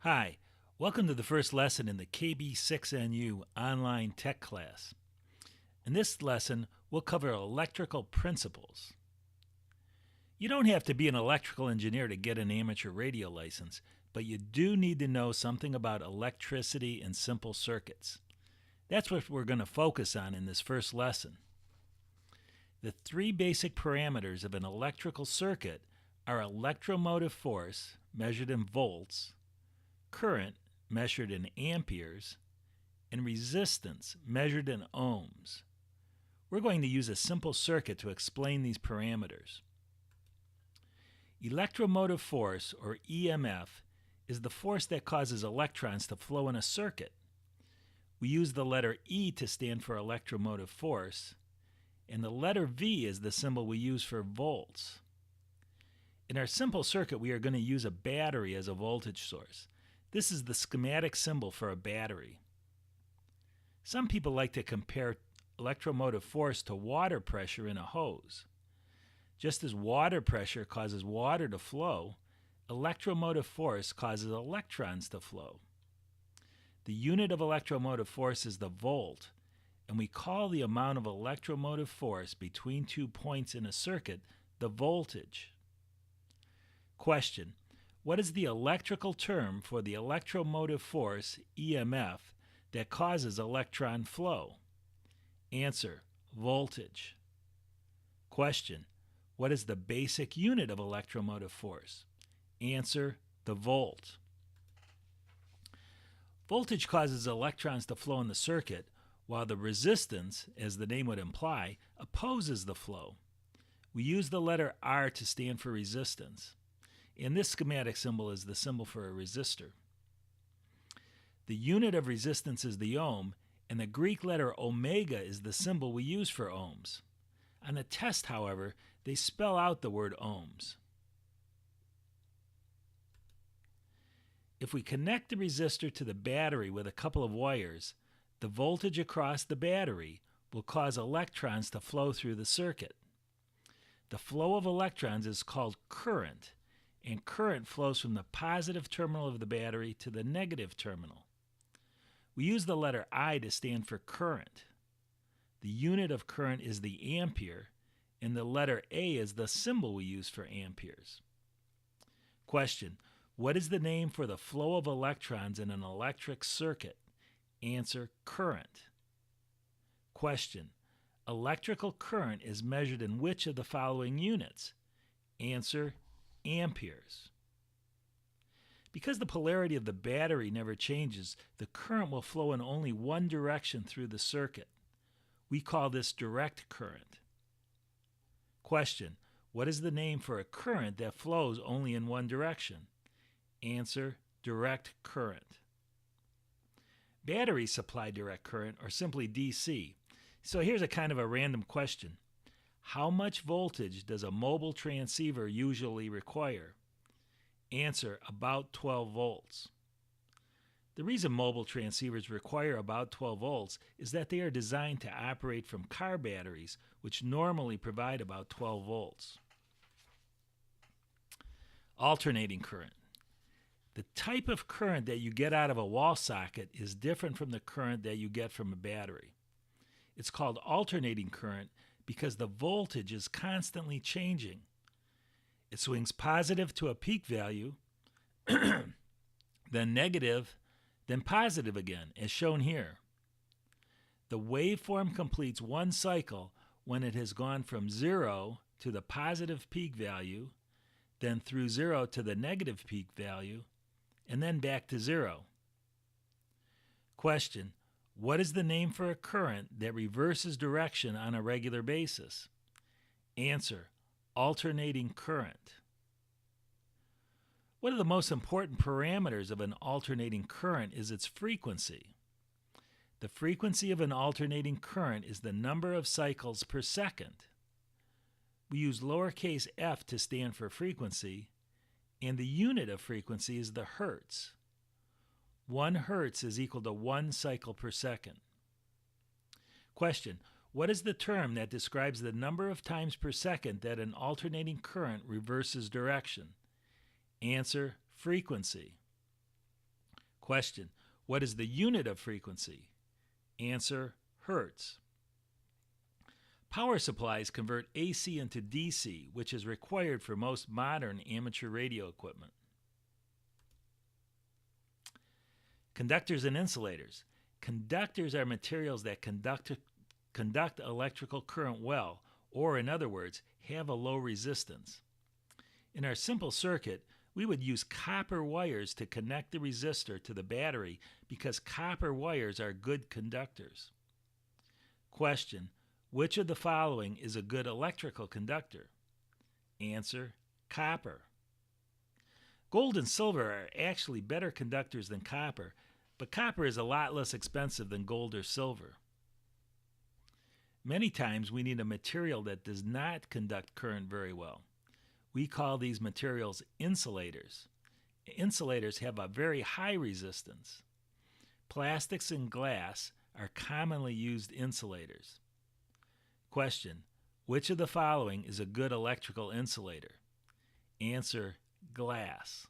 Hi, welcome to the first lesson in the KB6NU Online Tech Class. In this lesson, we'll cover electrical principles. You don't have to be an electrical engineer to get an amateur radio license, but you do need to know something about electricity and simple circuits. That's what we're going to focus on in this first lesson. The three basic parameters of an electrical circuit are electromotive force, measured in volts, current, measured in amperes, and resistance, measured in ohms. We're going to use a simple circuit to explain these parameters. Electromotive force, or EMF, is the force that causes electrons to flow in a circuit. We use the letter E to stand for electromotive force, and the letter V is the symbol we use for volts. In our simple circuit, we are going to use a battery as a voltage source. This is the schematic symbol for a battery. Some people like to compare electromotive force to water pressure in a hose. Just as water pressure causes water to flow, electromotive force causes electrons to flow. The unit of electromotive force is the volt, and we call the amount of electromotive force between 2 points in a circuit the voltage. Question: what is the electrical term for the electromotive force, EMF, that causes electron flow? Answer: voltage. Question: what is the basic unit of electromotive force? Answer: the volt. Voltage causes electrons to flow in the circuit, while the resistance, as the name would imply, opposes the flow. We use the letter R to stand for resistance, and this schematic symbol is the symbol for a resistor. The unit of resistance is the ohm, and the Greek letter omega is the symbol we use for ohms. On the test, however, they spell out the word ohms. If we connect the resistor to the battery with a couple of wires, the voltage across the battery will cause electrons to flow through the circuit. The flow of electrons is called current, and current flows from the positive terminal of the battery to the negative terminal. We use the letter I to stand for current. The unit of current is the ampere, and the letter A is the symbol we use for amperes. Question: what is the name for the flow of electrons in an electric circuit? Answer: current. Question: electrical current is measured in which of the following units? Answer: amperes. Because the polarity of the battery never changes, the current will flow in only one direction through the circuit. We call this direct current. Question: what is the name for a current that flows only in one direction? Answer: direct current. Batteries supply direct current, or simply DC. So here's a kind of a random question. How much voltage does a mobile transceiver usually require? Answer: about 12 volts. The reason mobile transceivers require about 12 volts is that they are designed to operate from car batteries, which normally provide about 12 volts. Alternating current. The type of current that you get out of a wall socket is different from the current that you get from a battery. It's called alternating current because the voltage is constantly changing. It swings positive to a peak value, then negative, then positive again, as shown here. The waveform completes one cycle when it has gone from 0 to the positive peak value, then through 0 to the negative peak value, and then back to 0. Question: what is the name for a current that reverses direction on a regular basis? Answer: alternating current. One of the most important parameters of an alternating current is its frequency. The frequency of an alternating current is the number of cycles per second. We use lowercase f to stand for frequency, and the unit of frequency is the hertz. 1 hertz is equal to 1 cycle per second. Question: what is the term that describes the number of times per second that an alternating current reverses direction? Answer: frequency. Question: what is the unit of frequency? Answer: hertz. Power supplies convert AC into DC, which is required for most modern amateur radio equipment. Conductors and insulators. Conductors are materials that conduct electrical current well, or in other words, have a low resistance. In our simple circuit, we would use copper wires to connect the resistor to the battery because copper wires are good conductors. Question: which of the following is a good electrical conductor? Answer: copper. Gold and silver are actually better conductors than copper, but copper is a lot less expensive than gold or silver. Many times we need a material that does not conduct current very well. We call these materials insulators. Insulators have a very high resistance. Plastics and glass are commonly used insulators. Question: which of the following is a good electrical insulator? Answer: glass.